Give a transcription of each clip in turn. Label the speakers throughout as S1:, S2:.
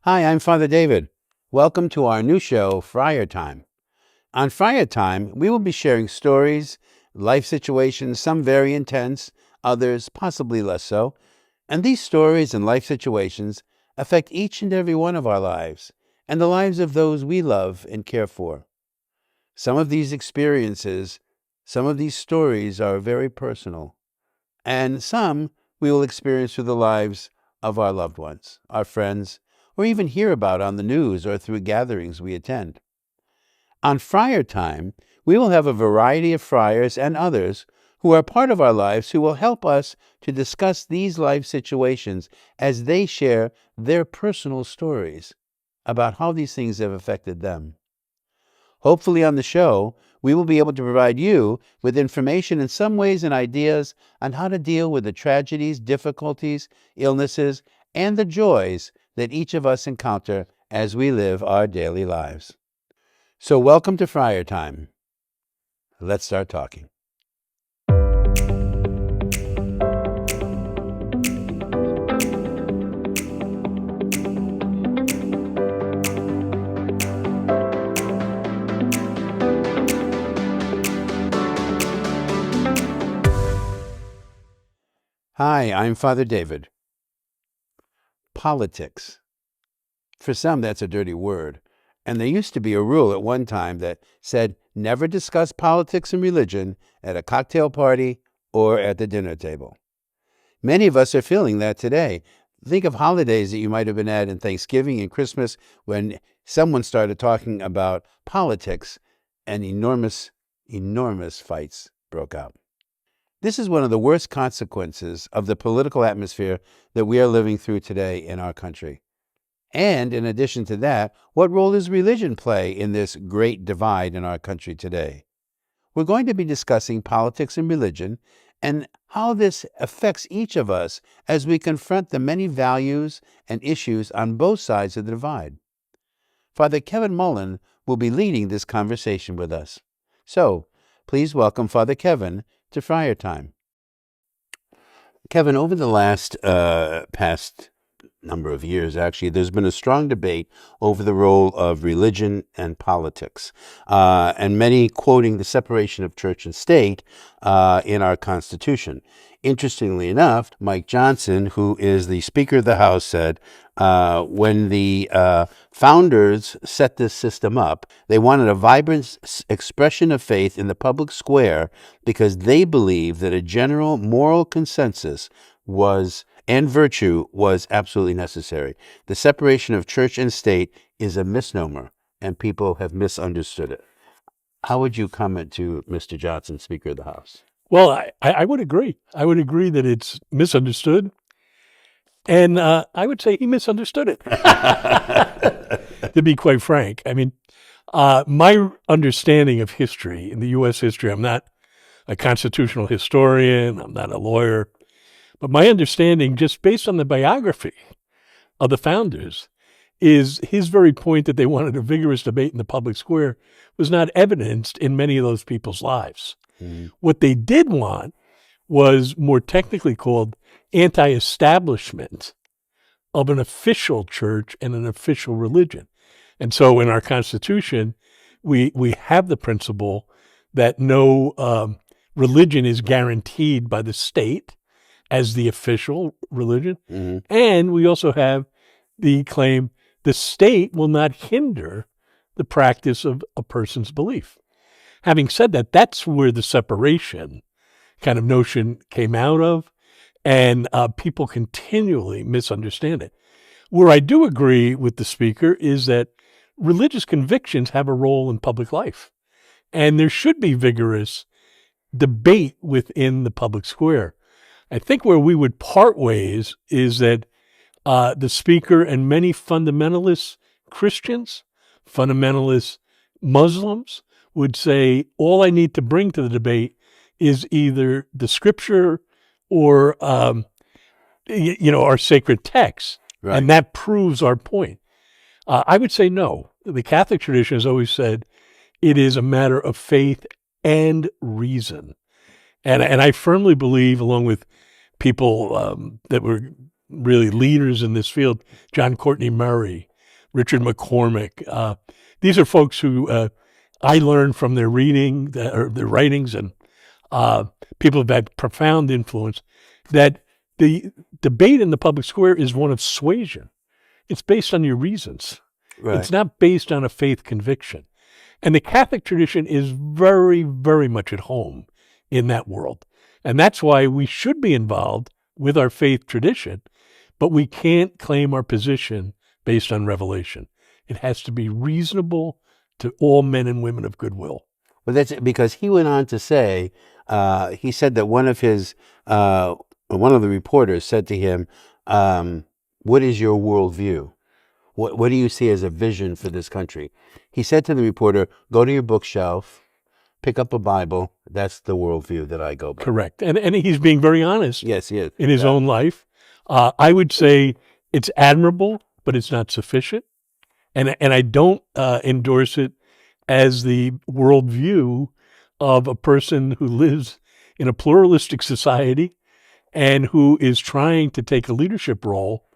S1: Hi, I'm Father David. Welcome to our new show, Friar Time. On Friar Time, we will be sharing stories, life situations, some very intense, others possibly less so. And these stories and life situations affect each and every one of our lives and the lives of those we love and care for. Some of these experiences, some of these stories are very personal, and some we will experience through the lives of our loved ones, our friends, or even hear about on the news or through gatherings we attend. On Friar Time, we will have a variety of friars and others who are part of our lives who will help us to discuss these life situations as they share their personal stories about how these things have affected them. Hopefully on the show, we will be able to provide you with information in some ways and ideas on how to deal with the tragedies, difficulties, illnesses, and the joys that each of us encounter as we live our daily lives. So welcome to Friar Time. Let's start talking. Hi, I'm Father David. Politics. For some, that's a dirty word. And there used to be a rule at one time that said never discuss politics and religion at a cocktail party or at the dinner table. Many of us are feeling that today. Think of holidays that you might have been at in Thanksgiving and Christmas when someone started talking about politics and enormous fights broke out. This is one of the worst consequences of the political atmosphere that we are living through today in our country. And in addition to that, what role does religion play in this great divide in our country today? We're going to be discussing politics and religion and how this affects each of us as we confront the many values and issues on both sides of the divide. Father Kevin Mullen will be leading this conversation with us. So, please welcome Father Kevin to Friar Time. Kevin, over the past number of years, actually, there's been a strong debate over the role of religion and politics, and many quoting the separation of church and state in our Constitution. Interestingly enough, Mike Johnson, who is the Speaker of the House, said when the founders set this system up, they wanted a vibrant expression of faith in the public square because they believed that a general moral consensus and virtue was absolutely necessary. The separation of church and state is a misnomer, and people have misunderstood it. How would you comment to Mr. Johnson, Speaker of the House?
S2: Well, I would agree. I would agree that it's misunderstood. And I would say he misunderstood it, to be quite frank. I mean, my understanding of history, in the U.S. history, I'm not a constitutional historian, I'm not a lawyer, but my understanding, just based on the biography of the founders, is his very point that they wanted a vigorous debate in the public square was not evidenced in many of those people's lives. Mm-hmm. What they did want was more technically called anti-establishment of an official church and an official religion. And so in our Constitution, we have the principle that no religion is guaranteed by the state as the official religion. Mm-hmm. And we also have the claim the state will not hinder the practice of a person's belief. Having said that, that's where the separation kind of notion came out of, and people continually misunderstand it. Where I do agree with the speaker is that religious convictions have a role in public life, and there should be vigorous debate within the public square. I think where we would part ways is that the speaker and many fundamentalist Christians, fundamentalist Muslims would say, all I need to bring to the debate is either the scripture or, our sacred text. Right. And that proves our point. I would say no. The Catholic tradition has always said it is a matter of faith and reason. And I firmly believe, along with people that were really leaders in this field, John Courtney Murray, Richard McCormick, these are folks who I learned from their reading or their writings, and people have had profound influence, that the debate in the public square is one of suasion. It's based on your reasons.
S1: Right.
S2: It's not based on a faith conviction. And the Catholic tradition is very, very much at home in that world. And that's why we should be involved with our faith tradition, but we can't claim our position based on revelation. It has to be reasonable to all men and women of goodwill.
S1: Well, that's because he went on to say, he said that one of the reporters said to him, what is your worldview? What do you see as a vision for this country? He said to the reporter, go to your bookshelf, pick up a Bible. That's the worldview that I go by.
S2: Correct. And he's being very honest.
S1: Yes, he is.
S2: In his own life. I would say it's admirable, but it's not sufficient. And I don't endorse it as the worldview of a person who lives in a pluralistic society and who is trying to take a leadership role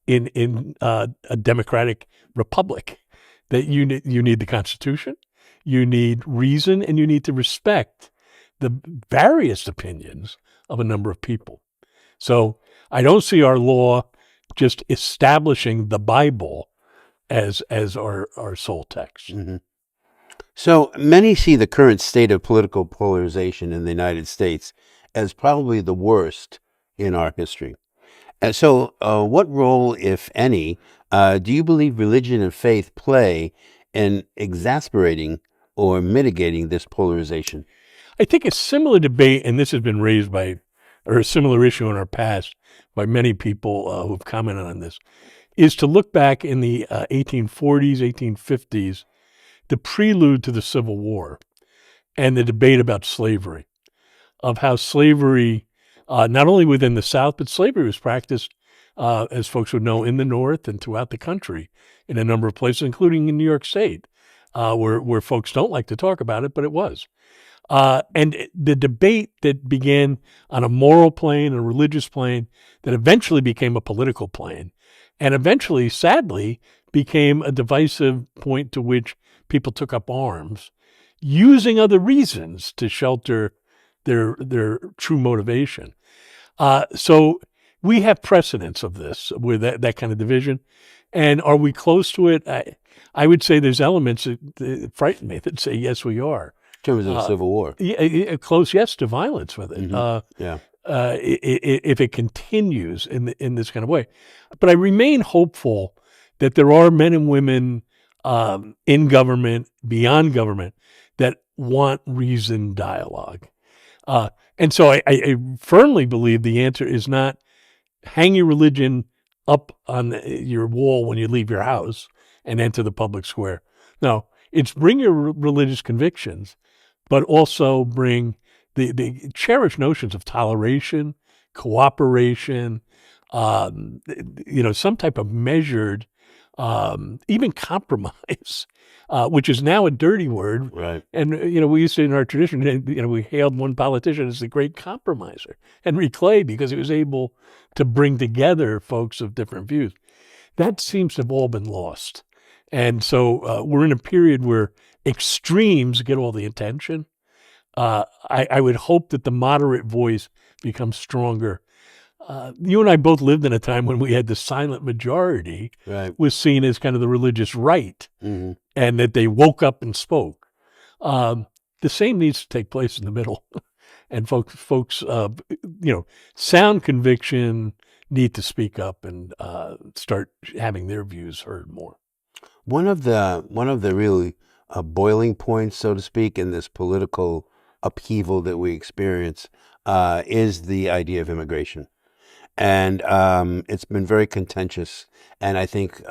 S2: in a democratic republic. That you need the Constitution, you need reason, and you need to respect the various opinions of a number of people. So I don't see our law just establishing the Bible as our sole text.
S1: Mm-hmm. So many see the current state of political polarization in the United States as probably the worst in our history. And so what role, if any, do you believe religion and faith play in exasperating or mitigating this polarization?
S2: I think a similar debate, and this has been raised or a similar issue in our past by many people who've commented on this, is to look back in the 1840s, 1850s, the prelude to the Civil War, and the debate about slavery, of how slavery, not only within the South, but slavery was practiced, as folks would know, in the North and throughout the country in a number of places, including in New York State, where folks don't like to talk about it, but it was. And the debate that began on a moral plane, a religious plane, that eventually became a political plane, and eventually, sadly, became a divisive point to which people took up arms, using other reasons to shelter their true motivation. So we have precedents of this with that kind of division. And are we close to it? I would say there's elements that frighten me that say, yes, we are.
S1: In terms of the Civil War.
S2: Close, yes, to violence with it.
S1: Mm-hmm.
S2: If it continues in this kind of way. But I remain hopeful that there are men and women in government, beyond government, that want reasoned dialogue. And so I firmly believe the answer is not hang your religion up on your wall when you leave your house and enter the public square. No, it's bring your religious convictions, but also bring the cherished notions of toleration, cooperation, some type of measured, even compromise, which is now a dirty word.
S1: Right.
S2: And, we used to, in our tradition, we hailed one politician as the great compromiser, Henry Clay, because he was able to bring together folks of different views. That seems to have all been lost. And so we're in a period where extremes get all the attention. I would hope that the moderate voice becomes stronger. You and I both lived in a time when we had the silent majority was seen as kind of the religious right, and that they woke up and spoke. The same needs to take place in the middle. And folks, sound conviction need to speak up and start having their views heard more.
S1: One of the really boiling points, so to speak, in this political upheaval that we experience is the idea of immigration. And it's been very contentious. And I think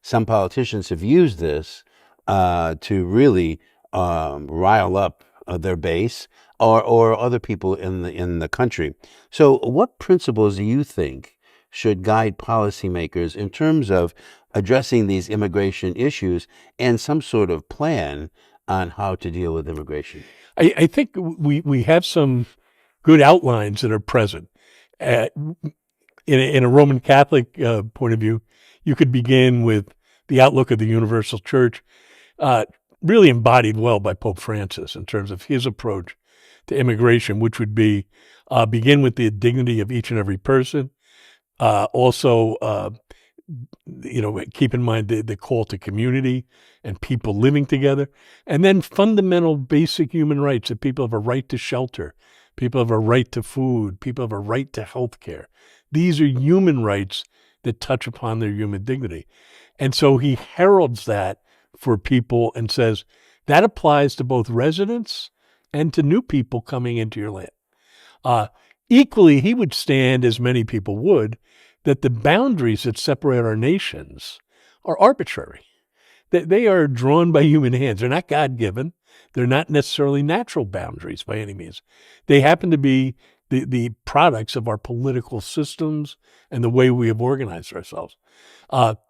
S1: some politicians have used this to really rile up their base or other people in the country. So what principles do you think should guide policymakers in terms of addressing these immigration issues and some sort of plan on how to deal with immigration?
S2: I think we have some good outlines that are present. In a Roman Catholic point of view, you could begin with the outlook of the Universal Church, really embodied well by Pope Francis in terms of his approach to immigration, which would be begin with the dignity of each and every person. Also, keep in mind the call to community and people living together, and then fundamental basic human rights that people have a right to shelter, people have a right to food, people have a right to health care. These are human rights that touch upon their human dignity. And so he heralds that for people and says that applies to both residents and to new people coming into your land. Equally, he would stand, as many people would, that the boundaries that separate our nations are arbitrary. They are drawn by human hands. They're not God-given. They're not necessarily natural boundaries by any means. They happen to be the products of our political systems and the way we have organized ourselves.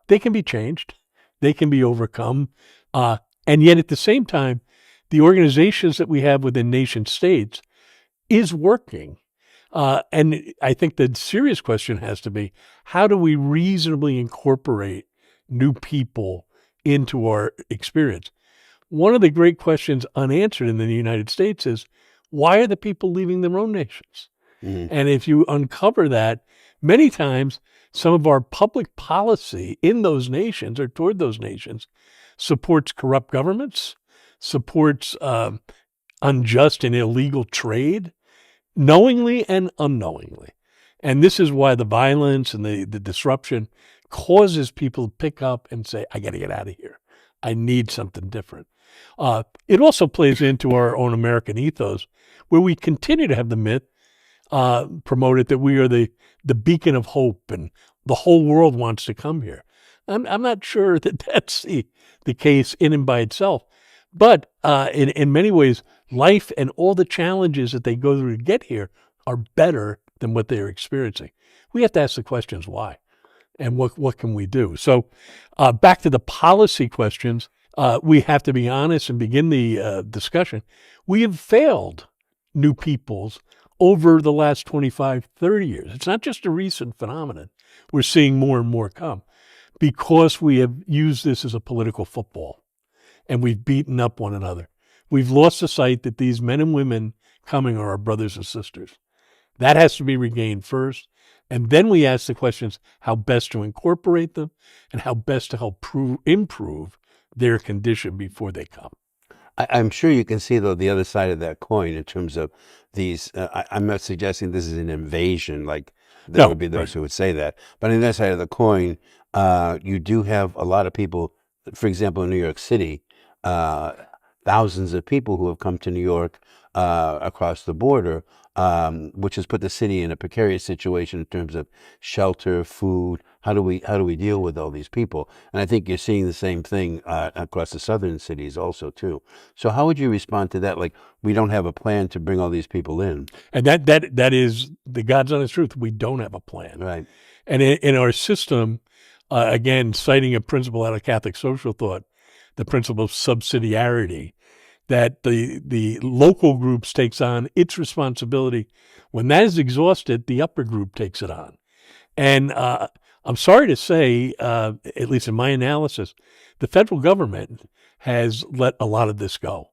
S2: They can be changed. They can be overcome. And yet at the same time, the organizations that we have within nation states is working. And I think the serious question has to be, how do we reasonably incorporate new people into our experience? One of the great questions unanswered in the United States is, why are the people leaving their own nations?
S1: Mm-hmm.
S2: And if you uncover that, many times some of our public policy in those nations or toward those nations supports corrupt governments, supports unjust and illegal trade, knowingly and unknowingly. And this is why the violence and the disruption causes people to pick up and say, I got to get out of here. I need something different. It also plays into our own American ethos, where we continue to have the myth promoted that we are the beacon of hope and the whole world wants to come here. I'm not sure that that's the case in and by itself. But in many ways, life and all the challenges that they go through to get here are better than what they're experiencing. We have to ask the questions why and what can we do? So back to the policy questions, we have to be honest and begin the discussion. We have failed new peoples over the last 25, 30 years. It's not just a recent phenomenon. We're seeing more and more come because we have used this as a political football. And we've beaten up one another. We've lost the sight that these men and women coming are our brothers and sisters. That has to be regained first. And then we ask the questions, how best to incorporate them and how best to help improve their condition before they come.
S1: I'm sure you can see, though, the other side of that coin in terms of these. I'm not suggesting this is an invasion, like there would be those who would say that. But on the other side of the coin, you do have a lot of people, for example, in New York City, thousands of people who have come to New York across the border, which has put the city in a precarious situation in terms of shelter, food. How do we deal with all these people? And I think you're seeing the same thing across the southern cities also too. So how would you respond to that? Like, we don't have a plan to bring all these people in.
S2: And that is the God's honest truth. We don't have a plan.
S1: Right.
S2: And in our system, again, citing a principle out of Catholic social thought, the principle of subsidiarity, that the local groups takes on its responsibility. When that is exhausted, the upper group takes it on. And I'm sorry to say, at least in my analysis, the federal government has let a lot of this go.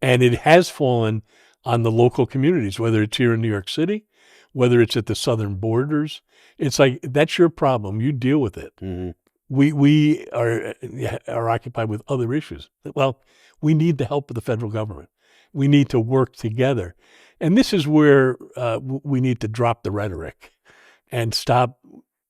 S2: And it has fallen on the local communities, whether it's here in New York City, whether it's at the southern borders. It's like, that's your problem. You deal with it.
S1: Mm-hmm.
S2: We are occupied with other issues. Well, we need the help of the federal government. We need to work together. And this is where we need to drop the rhetoric and stop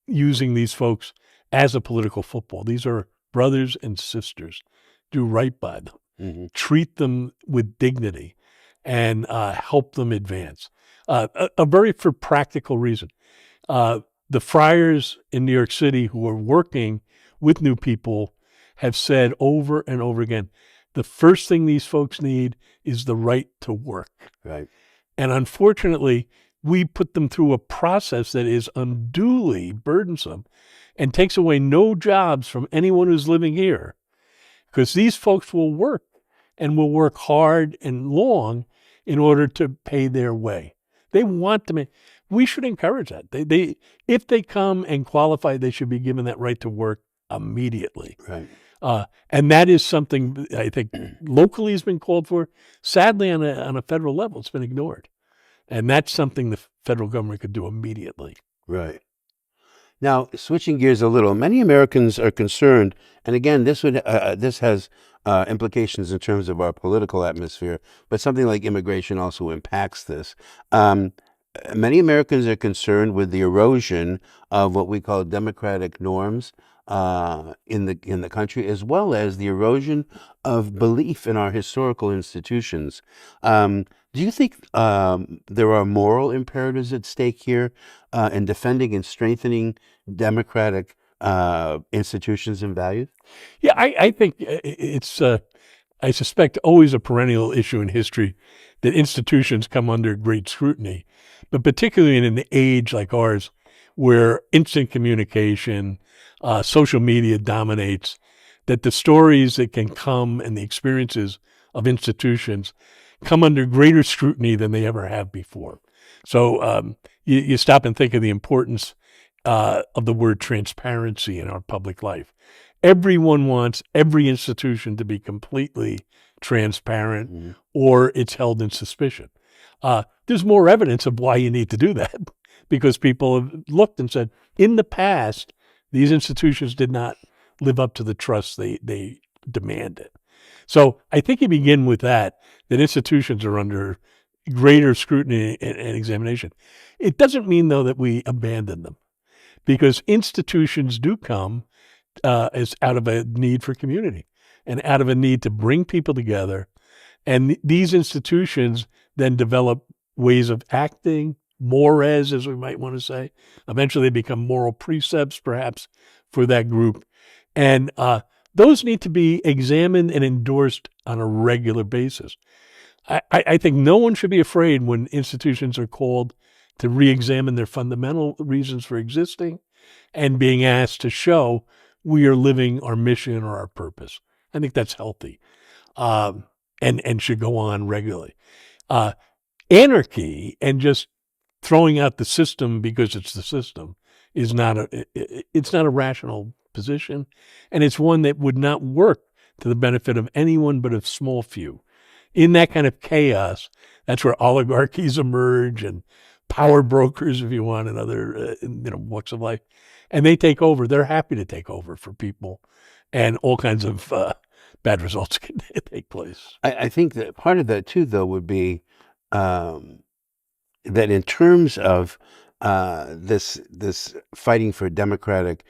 S2: using these folks as a political football. These are brothers and sisters. Do right by them.
S1: Mm-hmm.
S2: Treat them with dignity and help them advance. A very for practical reason. The friars in New York City who are working with new people have said over and over again, the first thing these folks need is the right to work.
S1: Right.
S2: And unfortunately, we put them through a process that is unduly burdensome and takes away no jobs from anyone who's living here, because these folks will work. and will work hard and long in order to pay their way. They want to make. We should encourage that. If they come and qualify, they should be given that right to work immediately.
S1: Right.
S2: And that is something I think locally has been called for. Sadly, on a federal level, it's been ignored. And that's something the federal government could do immediately.
S1: Right. Now, switching gears a little, many Americans are concerned, and again, this has implications in terms of our political atmosphere, but something like immigration also impacts this. Many Americans are concerned with the erosion of what we call democratic norms in the country, as well as the erosion of belief in our historical institutions. Do you think there are moral imperatives at stake here in defending and strengthening democratic institutions and values?
S2: Yeah, I think it's, I suspect, always a perennial issue in history that institutions come under great scrutiny, but particularly in an age like ours where instant communication, social media dominates, that the stories that can come and the experiences of institutions come under greater scrutiny than they ever have before. So you stop and think of the importance of the word transparency in our public life. Everyone wants every institution to be completely transparent, or it's held in suspicion. There's more evidence of why you need to do that because people have looked and said, in the past, these institutions did not live up to the trust they demanded. So I think you begin with that institutions are under greater scrutiny and examination. It doesn't mean, though, that we abandon them, because institutions do come as out of a need for community and out of a need to bring people together. And these institutions then develop ways of acting, mores, as we might want to say. Eventually they become moral precepts, perhaps, for that group. And those need to be examined and endorsed on a regular basis. I think no one should be afraid when institutions are called to re-examine their fundamental reasons for existing and being asked to show we are living our mission or our purpose. I think that's healthy and should go on regularly. Anarchy and just throwing out the system because it's the system is not a rational position, and it's one that would not work to the benefit of anyone but a small few. In that kind of chaos, that's where oligarchies emerge and power brokers, if you want, and other walks of life, and they take over. They're happy to take over for people, and all kinds of bad results can take place.
S1: I think that part of that too, though, would be that in terms of this fighting for democratic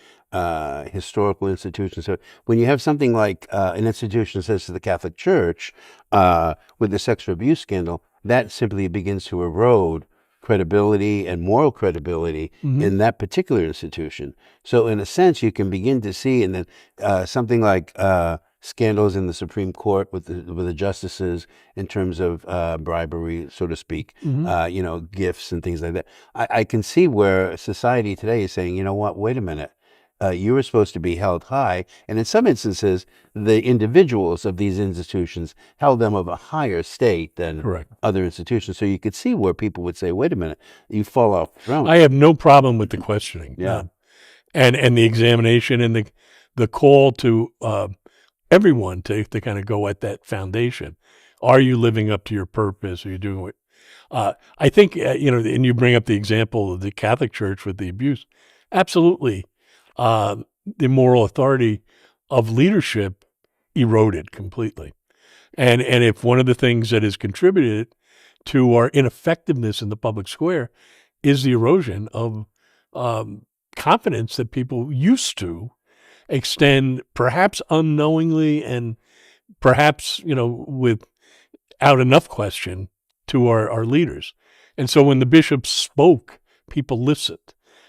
S1: historical institutions. So when you have something like an institution such as the Catholic Church with the sexual abuse scandal, that simply begins to erode credibility and moral credibility in that particular institution. So in a sense, you can begin to see, and then something like scandals in the Supreme Court with the justices in terms of bribery, so to speak, gifts and things like that. I can see where society today is saying, you know what, wait a minute. You were supposed to be held high. And in some instances, the individuals of these institutions held them of a higher state than other institutions. So you could see where people would say, wait a minute, you fall off the throne.
S2: I have no problem with the questioning.
S1: Yeah.
S2: And the examination and the call to everyone to kind of go at that foundation. Are you living up to your purpose? Are you doing what? I think, and you bring up the example of the Catholic Church with the abuse. Absolutely. The moral authority of leadership eroded completely. And if one of the things that has contributed to our ineffectiveness in the public square is the erosion of confidence that people used to extend, perhaps unknowingly and perhaps, without enough question, to our leaders. And so when the bishops spoke, people listened.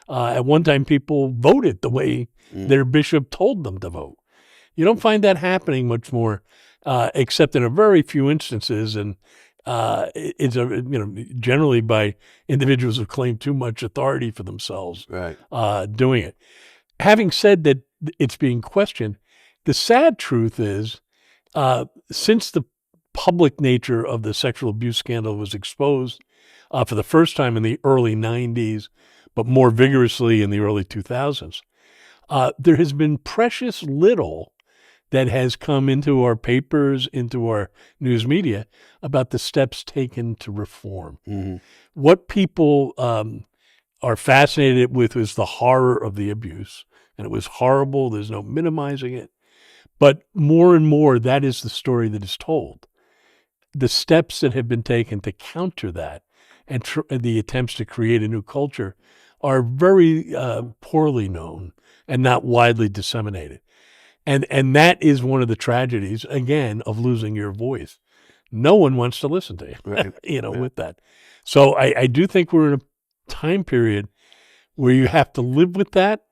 S2: At one time, people voted the way their bishop told them to vote. You don't find that happening much more, except in a very few instances, and it's generally by individuals who claim too much authority for themselves, doing it. Having said that, it's being questioned. The sad truth is, since the public nature of the sexual abuse scandal was exposed for the first time in the early 90s, but more vigorously in the early 2000s. There has been precious little that has come into our papers, into our news media, about the steps taken to reform.
S1: Mhm.
S2: What people are fascinated with is the horror of the abuse, and it was horrible. There's no minimizing it. But more and more, that is the story that is told. The steps that have been taken to counter that and the attempts to create a new culture are very poorly known and not widely disseminated. And that is one of the tragedies, again, of losing your voice. No one wants to listen to you,
S1: Right. Yeah.
S2: with that. So I do think we're in a time period where you have to live with that.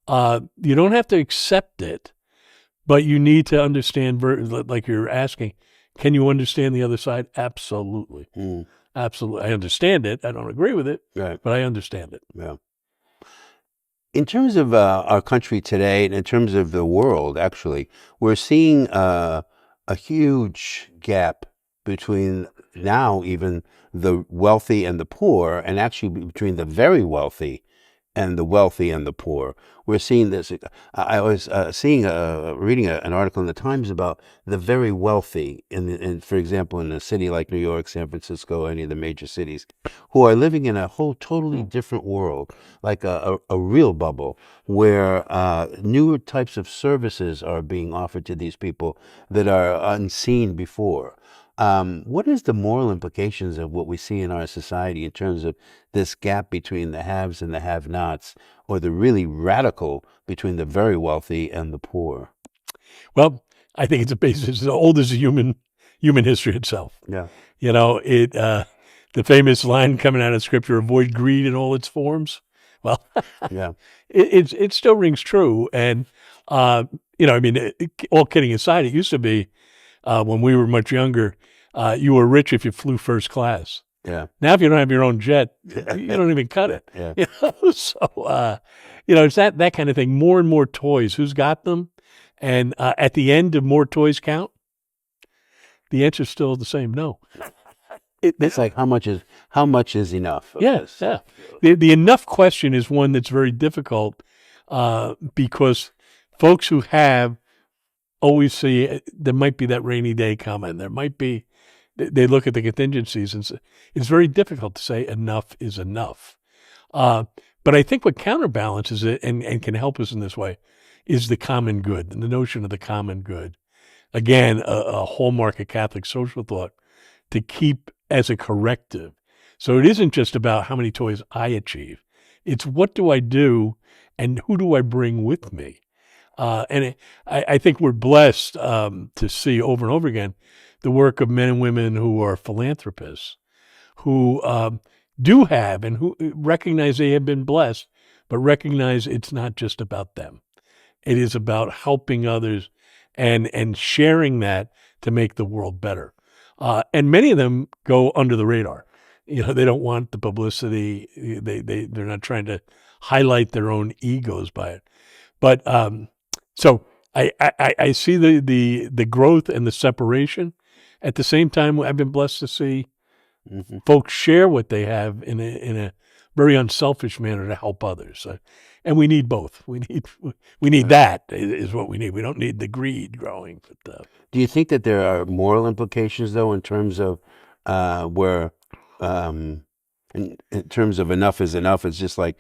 S2: You don't have to accept it, but you need to understand, like you're asking, can you understand the other side? Absolutely.
S1: Mm.
S2: Absolutely. I understand it. I don't agree with it,
S1: Right.
S2: but I understand it.
S1: Yeah. In terms of our country today, and in terms of the world, actually, we're seeing a huge gap between now even the wealthy and the poor, and actually between the very wealthy and the poor. We're seeing this. I was reading an article in the Times about the very wealthy, for example, in a city like New York, San Francisco, any of the major cities, who are living in a whole totally different world, like a real bubble, where newer types of services are being offered to these people that are unseen before. What is the moral implications of what we see in our society in terms of this gap between the haves and the have-nots, or the really radical between the very wealthy and the poor?
S2: Well, I think it's as old as human history itself.
S1: Yeah.
S2: The famous line coming out of Scripture, "Avoid greed in all its forms." Well,
S1: Yeah.
S2: it still rings true. And all kidding aside, it used to be when we were much younger, you were rich if you flew first class.
S1: Yeah.
S2: Now, if you don't have your own jet, you don't even cut it.
S1: Yeah.
S2: So it's that kind of thing. More and more toys. Who's got them? And at the end, do more toys count? The answer's still the same: no.
S1: It's like how much is enough?
S2: Yes, yeah. The enough question is one that's very difficult because folks who have always see there might be that rainy day coming. There might be. They look at the contingencies, and it's very difficult to say enough is enough. But I think what counterbalances it and can help us in this way is the common good, the notion of the common good. Again, a hallmark of Catholic social thought to keep as a corrective. So it isn't just about how many toys I achieve. It's what do I do and who do I bring with me? I think we're blessed to see over and over again the work of men and women who are philanthropists, who do have and who recognize they have been blessed, but recognize it's not just about them. It is about helping others and sharing that to make the world better. And many of them go under the radar. They don't want the publicity. They're not trying to highlight their own egos by it. But so I see the growth and the separation. At the same time, I've been blessed to see folks share what they have in a very unselfish manner to help others. And we need both. We need that is what we need. We don't need the greed growing. But
S1: Do you think that there are moral implications, though, in terms of where, in terms of enough is enough? It's just like,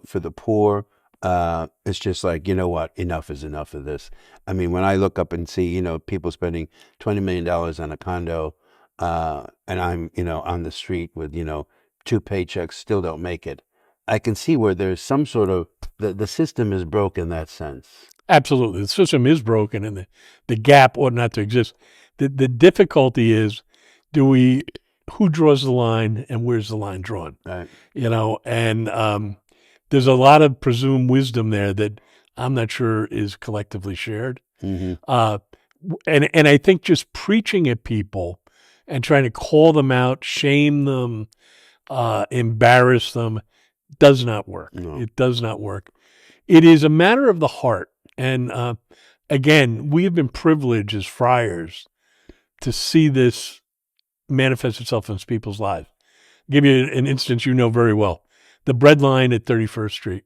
S1: for the poor, it's just like, what, enough is enough of this. I mean, when I look up and see, people spending $20 million on a condo, and I'm, on the street with, 2 paychecks, still don't make it. I can see where there's some sort of, the system is broke in that sense.
S2: absolutely, the system is broken, and the gap ought not to exist. The difficulty is, who draws the line and where's the line drawn?
S1: Right.
S2: And there's a lot of presumed wisdom there that I'm not sure is collectively shared.
S1: Mm-hmm.
S2: And I think just preaching at people and trying to call them out, shame them, embarrass them, does not work.
S1: No.
S2: It does not work. It is a matter of the heart. And again, we have been privileged as friars to see this manifest itself in people's lives. I'll give you an instance you know very well. The bread line at 31st Street,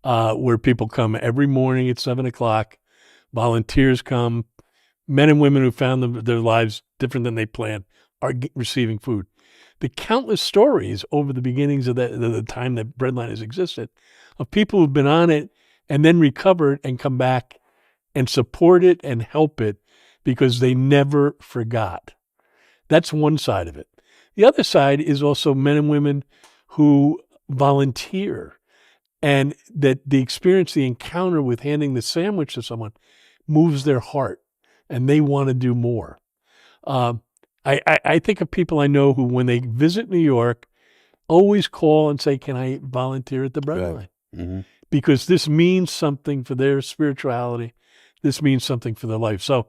S2: where people come every morning at 7 o'clock. Volunteers come. Men and women who found their lives different than they planned are receiving food. The countless stories over the beginnings of the time that Breadline has existed of people who've been on it and then recovered and come back and support it and help it because they never forgot. That's one side of it. The other side is also men and women who volunteer, and that the experience, the encounter with handing the sandwich to someone moves their heart and they want to do more. I think of people I know who, when they visit New York, always call and say, can I volunteer at the Breadline?
S1: Mm-hmm.
S2: Because this means something for their spirituality. This means something for their life. So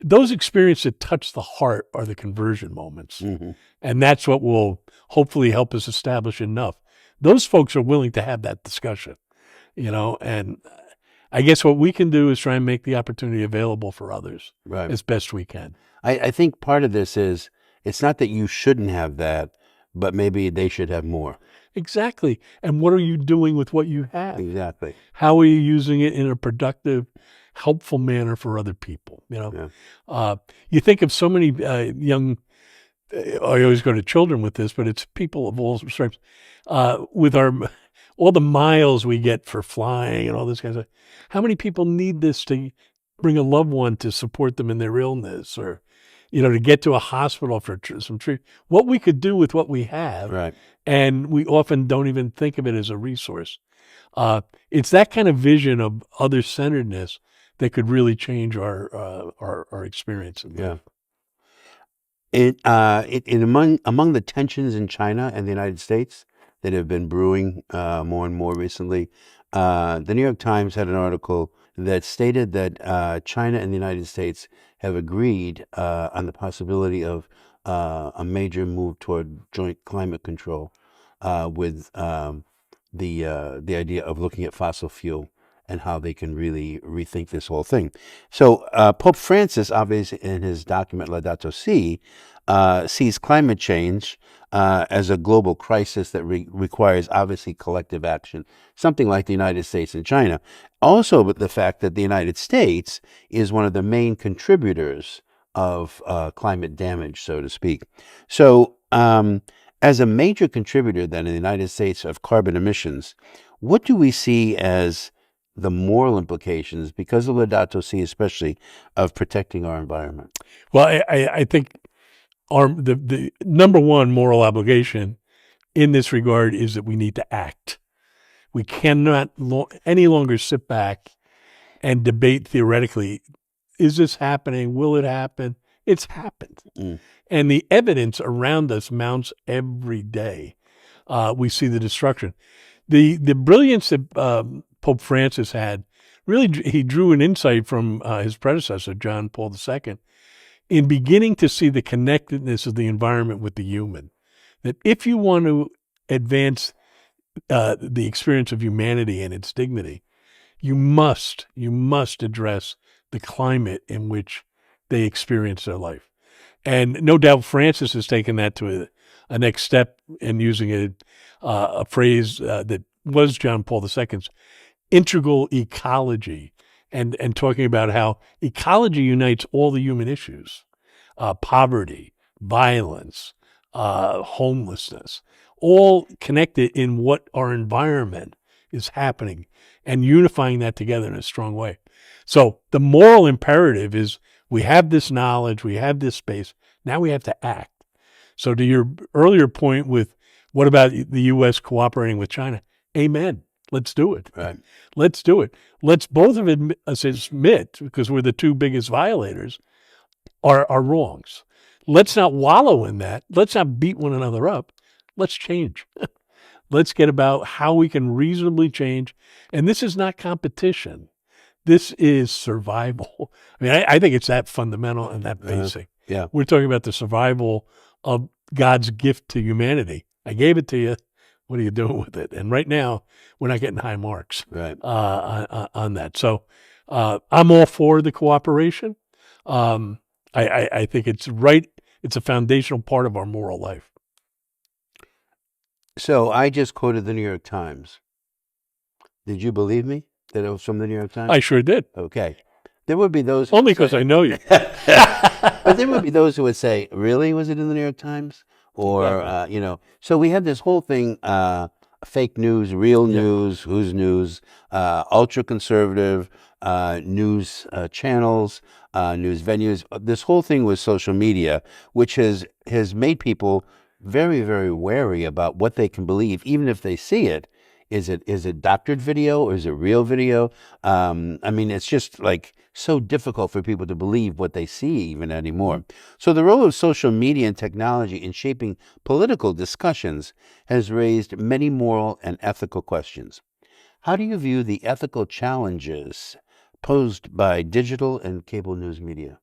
S2: those experiences that touch the heart are the conversion moments.
S1: Mm-hmm.
S2: And that's what will hopefully help us establish enough. Those folks are willing to have that discussion, and I guess what we can do is try and make the opportunity available for others as best we can.
S1: I think part of this is, it's not that you shouldn't have that, but maybe they should have more.
S2: Exactly. And what are you doing with what you have?
S1: Exactly.
S2: How are you using it in a productive, helpful manner for other people? You think of so many young, I always go to children with this, but it's people of all stripes, with all the miles we get for flying and all this kind of stuff. How many people need this to bring a loved one to support them in their illness, or, to get to a hospital for some treatment? What we could do with what we have.
S1: Right.
S2: And we often don't even think of it as a resource. It's that kind of vision of other-centeredness that could really change our experience.
S1: Yeah. Among the tensions in China and the United States that have been brewing more and more recently, the New York Times had an article that stated that China and the United States have agreed on the possibility of a major move toward joint climate control, with the idea of looking at fossil fuel and how they can really rethink this whole thing. So Pope Francis, obviously, in his document Laudato Si, sees climate change as a global crisis that requires, obviously, collective action, something like the United States and China. Also, with the fact that the United States is one of the main contributors of climate damage, so to speak. So as a major contributor, then, in the United States of carbon emissions, what do we see as the moral implications, because of Laudato Si, especially, of protecting our environment?
S2: Well, I think the number one moral obligation in this regard is that we need to act. We cannot any longer sit back and debate theoretically, is this happening? Will it happen? It's happened. And the evidence around us mounts every day. We see the destruction. The brilliance that Pope Francis had, really, he drew an insight from his predecessor, John Paul II, in beginning to see the connectedness of the environment with the human. That if you want to advance the experience of humanity and its dignity, you must address the climate in which they experience their life. And no doubt Francis has taken that to a next step in using a phrase that was John Paul II's, integral ecology, and talking about how ecology unites all the human issues, poverty, violence, homelessness, all connected in what our environment is happening, and unifying that together in a strong way. So the moral imperative is, we have this knowledge, we have this space, now we have to act. So to your earlier point with, what about the U.S. cooperating with China? Amen. Let's do it.
S1: Right.
S2: Let's do it. Let's both of us admit, because we're the two biggest violators, our wrongs. Let's not wallow in that. Let's not beat one another up. Let's change. Let's get about how we can reasonably change. And this is not competition. This is survival. I mean, I think it's that fundamental and that basic.
S1: Yeah.
S2: We're talking about the survival of God's gift to humanity. I gave it to you. What are you doing with it? And right now, we're not getting high marks on that. So I'm all for the cooperation. I think it's right. It's a foundational part of our moral life.
S1: So I just quoted the New York Times. Did you believe me that it was from the New York Times?
S2: I sure did.
S1: Okay. There would be those
S2: Only because I know you.
S1: but there would be those who would say, "Really, was it in the New York Times?" Or
S2: Exactly.
S1: So we had this whole thing: fake news, real
S2: Yeah.
S1: news, who's news, ultra conservative news channels, news venues. This whole thing was social media, which has made people very, very wary about what they can believe, even if they see it. Is it doctored video or is it real video? I mean, it's just like so difficult for people to believe what they see even anymore. So the role of social media and technology in shaping political discussions has raised many moral and ethical questions. How do you view the ethical challenges posed by digital and cable news media?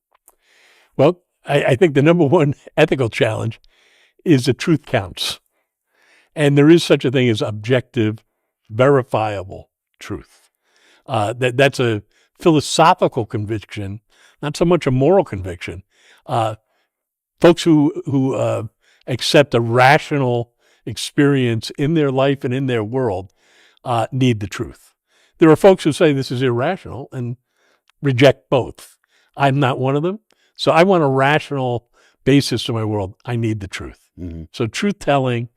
S2: Well, I think the number one ethical challenge is that truth counts. And there is such a thing as objective, verifiable truth. That's a philosophical conviction, not so much a moral conviction. Folks who accept a rational experience in their life and in their world need the truth. There are folks who say this is irrational and reject both. I'm not one of them. So I want a rational basis to my world. I need the truth.
S1: Mm-hmm.
S2: So truth telling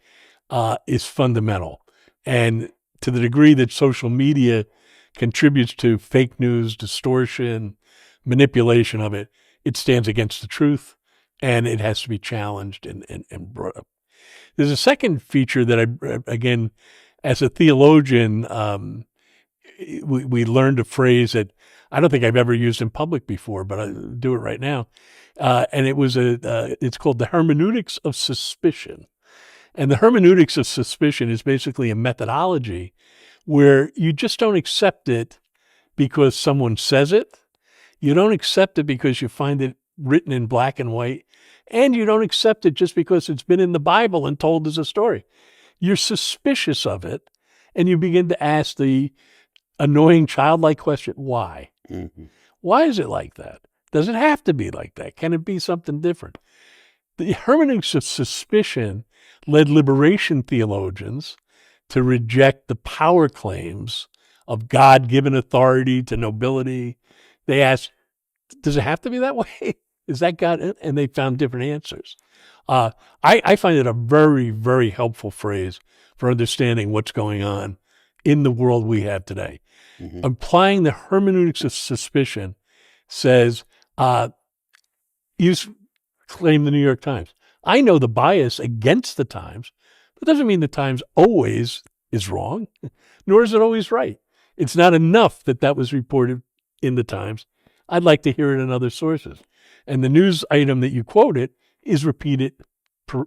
S2: is fundamental. And to the degree that social media contributes to fake news, distortion, manipulation of it, it stands against the truth and it has to be challenged and brought up. There's a second feature that again, as a theologian, we learned a phrase that I don't think I've ever used in public before, but I do it right now. And it's called the hermeneutics of suspicion. And the hermeneutics of suspicion is basically a methodology where you just don't accept it because someone says it. You don't accept it because you find it written in black and white. And you don't accept it just because it's been in the Bible and told as a story. You're suspicious of it. And you begin to ask the annoying childlike question, why?
S1: Mm-hmm.
S2: Why is it like that? Does it have to be like that? Can it be something different? The hermeneutics of suspicion led liberation theologians to reject the power claims of God-given authority to nobility. They asked, does it have to be that way? Is that God? And they found different answers. I find it a very, very helpful phrase for understanding what's going on in the world we have today.
S1: Mm-hmm.
S2: Applying the hermeneutics of suspicion says, you claim the New York Times. I know the bias against the Times, but doesn't mean the Times always is wrong, nor is it always right. It's not enough that that was reported in the Times. I'd like to hear it in other sources. And the news item that you quoted is repeated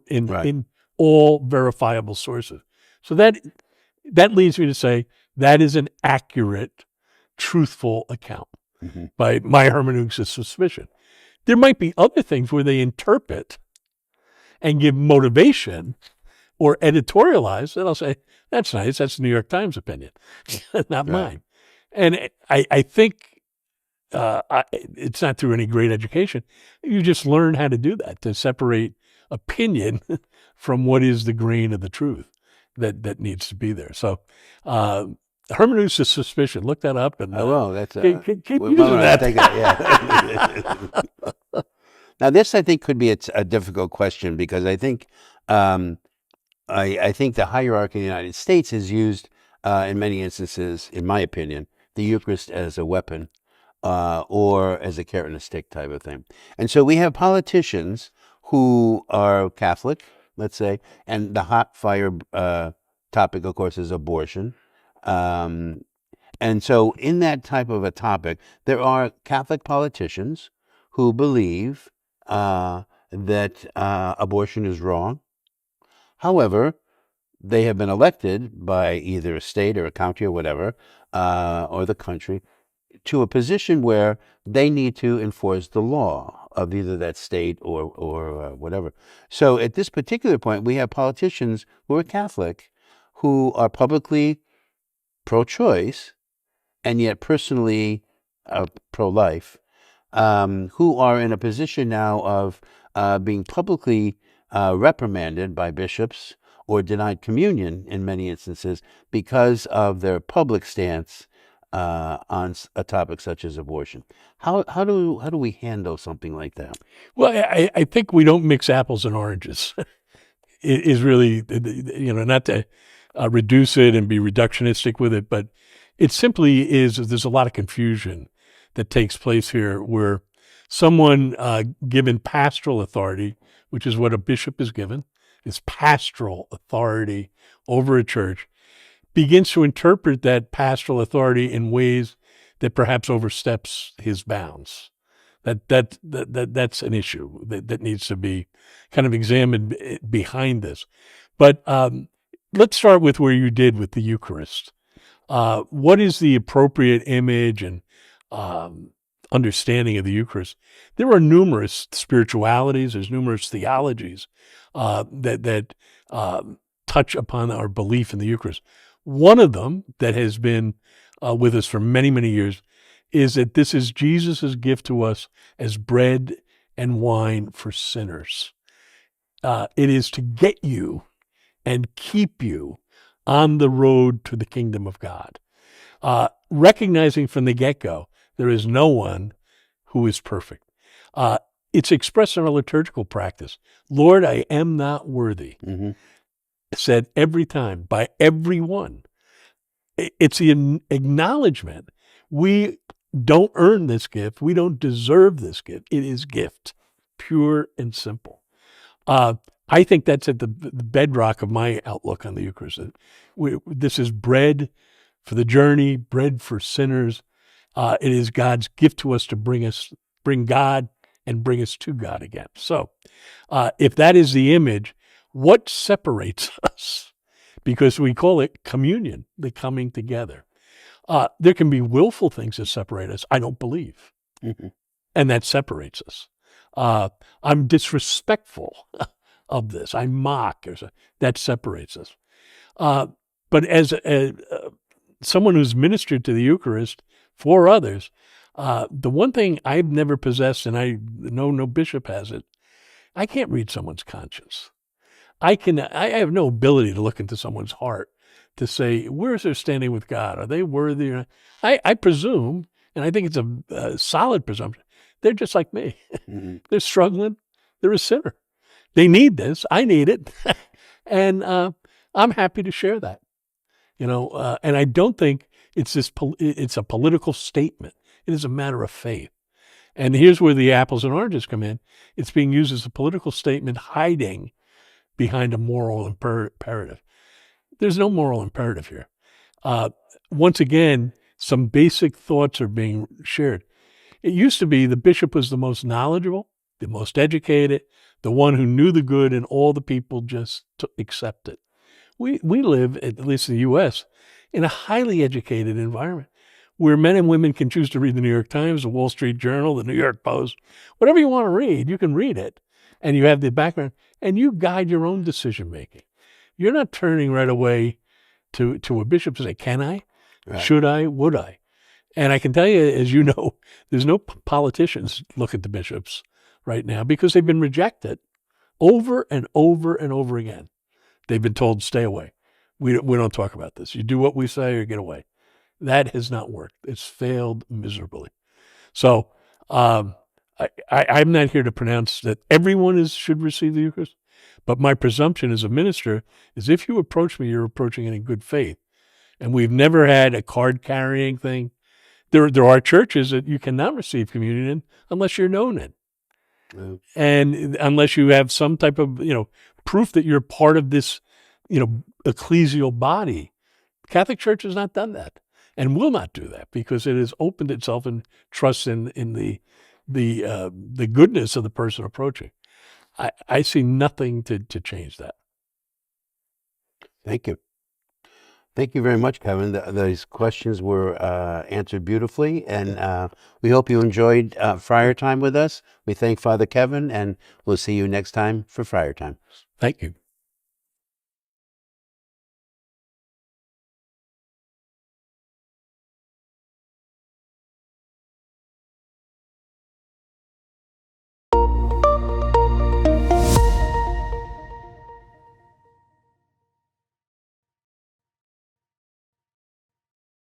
S2: in all verifiable sources. So that leads me to say that is an accurate, truthful account by my hermeneutics of suspicion. There might be other things where they interpret and give motivation or editorialize that I'll say, that's nice. That's the New York Times opinion, not mine. And I think it's not through any great education. You just learn how to do that, to separate opinion from what is the grain of the truth that needs to be there. So hermeneutics of suspicion, look that up. And
S1: I will. That's
S2: keep using that.
S1: Yeah. Now, this I think could be a difficult question because I think I think the hierarchy in the United States has used, in many instances, in my opinion, the Eucharist as a weapon or as a carrot and a stick type of thing. And so we have politicians who are Catholic, let's say, and the hot fire topic, of course, is abortion. And so in that type of a topic, there are Catholic politicians who believe that abortion is wrong. However, they have been elected by either a state or a county or whatever, or the country, to a position where they need to enforce the law of either that state or whatever. So at this particular point, we have politicians who are Catholic who are publicly pro-choice and yet personally pro-life. who are in a position now of being publicly reprimanded by bishops or denied communion in many instances because of their public stance on a topic such as abortion. How do we handle something like that?
S2: Well, I think we don't mix apples and oranges. It is really, not to reduce it and be reductionistic with it, but it simply is, there's a lot of confusion that takes place here where someone given pastoral authority, which is what a bishop is given, is pastoral authority over a church, begins to interpret that pastoral authority in ways that perhaps oversteps his bounds. That's an issue that needs to be kind of examined behind this. But let's start with where you did with the Eucharist. What is the appropriate image and understanding of the Eucharist? There are numerous spiritualities. There's numerous theologies that touch upon our belief in the Eucharist. One of them that has been with us for many, many years is that this is Jesus' gift to us as bread and wine for sinners. It is to get you and keep you on the road to the kingdom of God. Recognizing from the get-go, there is no one who is perfect. It's expressed in our liturgical practice. Lord, I am not worthy.
S1: Mm-hmm.
S2: Said every time by everyone. It's the acknowledgement. We don't earn this gift. We don't deserve this gift. It is gift, pure and simple. I think that's at the bedrock of my outlook on the Eucharist. This is bread for the journey, bread for sinners. It is God's gift to us to bring God and bring us to God again. So if that is the image, what separates us? Because we call it communion, the coming together. There can be willful things that separate us. I don't believe.
S1: Mm-hmm.
S2: And that separates us. I'm disrespectful of this. I mock. That separates us. But as someone who's ministered to the Eucharist for others, the one thing I've never possessed, and I know no bishop has it, I can't read someone's conscience. I have no ability to look into someone's heart to say, where's their standing with God? Are they worthy? I presume, and I think it's a solid presumption, they're just like me.
S1: Mm-hmm.
S2: They're struggling. They're a sinner. They need this. I need it. And I'm happy to share that. And I don't think it's a political statement. It is a matter of faith. And here's where the apples and oranges come in. It's being used as a political statement hiding behind a moral imperative. There's no moral imperative here. Once again, some basic thoughts are being shared. It used to be the bishop was the most knowledgeable, the most educated, the one who knew the good, and all the people just accept it. We live, at least in the U.S., in a highly educated environment where men and women can choose to read the New York Times, the Wall Street Journal, the New York Post. Whatever you want to read, you can read it. And you have the background, and you guide your own decision-making. You're not turning right away to a bishop to say, can I?
S1: Right.
S2: Should I? Would I? And I can tell you, as you know, there's no politicians look at the bishops right now because they've been rejected over and over and over again. They've been told, stay away. We don't talk about this. You do what we say or get away. That has not worked. It's failed miserably. So I'm not here to pronounce that everyone should receive the Eucharist, but my presumption as a minister is if you approach me, you're approaching it in good faith. And we've never had a card-carrying thing. There are churches that you cannot receive communion in unless you're known in.
S1: Mm.
S2: And unless you have some type of, proof that you're part of this, ecclesial body. The Catholic Church has not done that and will not do that because it has opened itself and trusts in the goodness of the person approaching. I see nothing to change that.
S1: Thank you. Thank you very much, Kevin. Those questions were answered beautifully, and we hope you enjoyed Friar Time with us. We thank Father Kevin, and we'll see you next time for Friar Time.
S2: Thank you.